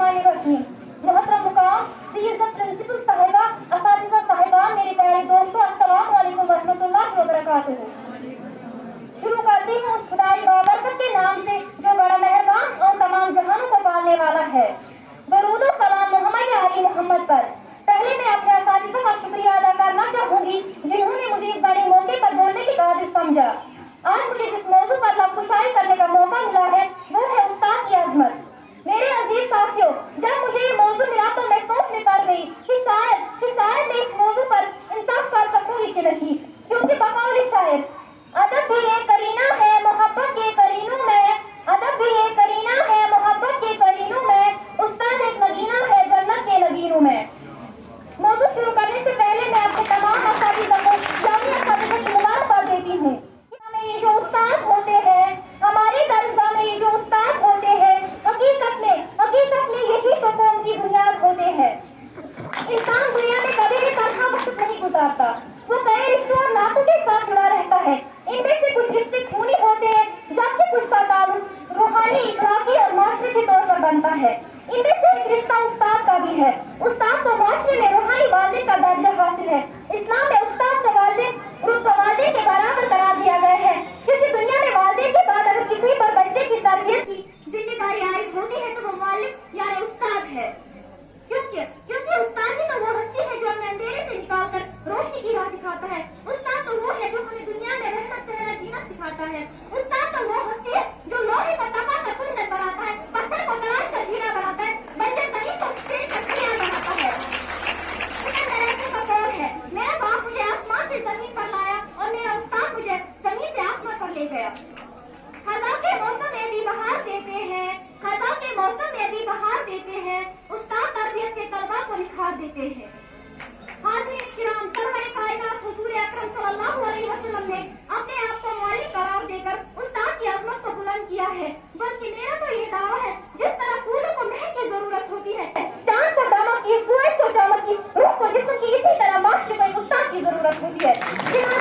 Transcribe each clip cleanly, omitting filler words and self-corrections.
बिस्मिल्लाहिर्रहमानिर्रहीम। मोहतरम मुकाम, इज़्ज़त प्रिंसिपल साहिबा, असातिज़ा साहिबान, मेरे प्यारे दोस्तों, अस्सलामु अलैकुम वरहमतुल्लाहि वबरकातुहू। शुरू करती हूँ उस खुदाई बाबरकत के नाम से जो बड़ा मेहरबान और तमाम जहानों को पालने वाला है। दरूद और सलाम मोहम्मद अली मोहम्मद पर। पहले मैं अपने असातिज़ा का शुक्रिया अदा करना चाहूंगी जिन्होंने मुझे इस बड़े मौके पर बोलने के काबिल समझा। आज मुझे जिस मौजू पर लफ्ज़-ओ-शायरी करने का मौका मिला है वो है उस्ताद की अज़मत। मेरे अजीज साथियों, जब मुझे ये मौजू मिला तो मैं सोच में पड़ गई कि शायद मैं इस मौजू पर इंसाफ कर सकूंगी कि नहीं, क्योंकि बकौल शायर अदब भी एक करीना है मोहब्बत के करीनों में, अदब भी एक करीना है मोहब्बत के करीनों में, उस्ताद एक नगीना है जन्नत के नगीनों में। मौजू शुरू करने से पहले मैं अपने तमाम असातिज़ा को जामिया असातिज़ा की मुबारकबाद देती हूँ। ये जो उस्ताद होते हैं, हमारे दरगाह में ये जो उस्ताद होते हैं, हकीकत में यही तो कौम की बुनियाद होते हैं। इंसान दुनिया में कभी भी तन्हा वक्त नहीं गुजारता, वो कई रिश्तों और नातों के साथ जुड़ा रहता है। इनमें से कुछ रिश्ते खूनी होते हैं जबकि कुछ का ताल्लुक रूहानी, इखलाकी और माशरे के तौर पर बनता है। इनमें से एक रिश्ता उस्ताद का भी है। उस्ताद को माशरे में रूहानी वालिद का दर्जा हासिल है। इस्लाम में उस्ताद को वालिद के बराबर करार दिया गया है, क्योंकि दुनिया में वालिद के बाद अगर किसी पर बच्चे की तरबियत की जिम्मेदारी आयद होती है तो वो वालिद यानी उस्ताद है। क्योंकि उस्ताद ही तो वो हस्ती है जो हमें अंधेरे से निकालकर रोशनी की राह दिखाता है। उस्ताद तो वो है जो हमें दुनिया में रहमत से रहना जीना सिखाता है। उस्ताद तो वो हस्ती है जो लोहे को तपा कर कुंदन बनाता है, पत्थर को तराश कर हीरा बनाता है, बंजर जमीन को सेक कर खलियान बनाता है। मेरा का कौन है? मेरा बाप मुझे आसमान से जमीन पर लाया और मेरा उस्ताद मुझे जमीन से आसमान पर ले गया। खज़ां के मौसम में भी बहार देते हैं, खज़ां के मौसम में भी बहार देते हैं, उस्ताद तरबियत से तलबा को निखार देते हैं। हाज़िरीन किराम, सरवर कायनात हुज़ूर अकरम सल्लल्लाहु अलैहि वसल्लम ने अपने आप को मौलिक करार देकर उस्ताद की अज़मत को बुलंद किया है। बल्कि मेरा तो ये दावा है, जिस तरह फूलों को महक की जरूरत होती है, चांद को दमक की, सूरज को चमक की, रूह को जिस्म की, इसी तरह माशरे को एक उस्ताद की जरूरत होती है। यहाँ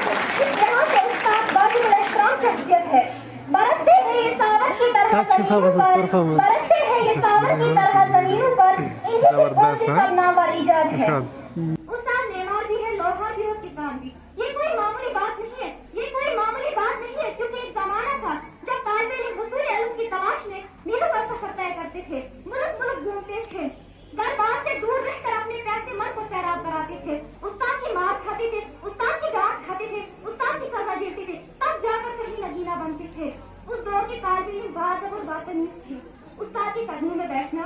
से उस्ताद वाजिबुल एहतराम शख्सियत है। बरसते हैं ये सावन की तरह ज़मीनों पर, इन्हीं की खोज से सब नामवर इजाद है। उस्ताद नेमार भी है, लोहार भी और किसान भी। ये कोई मामूली बात नहीं है, ये कोई मामूली बात नहीं है, क्योंकि एक जमाना था जब तालिब इल्म हुसूल इल्म की तलाश में मीलों का सफर तय करते थे, मुल्क घूमते थे, घर बार से दूर रहकर अपने प्यासे मन को सैराब कराते थे, उस्ताद की मार खाते थे, उस्ताद की डांट खाते थे, उस्ताद की सजा झेलते थे, तब जाकर कहीं नगीना बनते थे। उस दौर के तालिब इल्म बाअदब और बातमीज़ थे। उस्ताद की कदमों में बैठना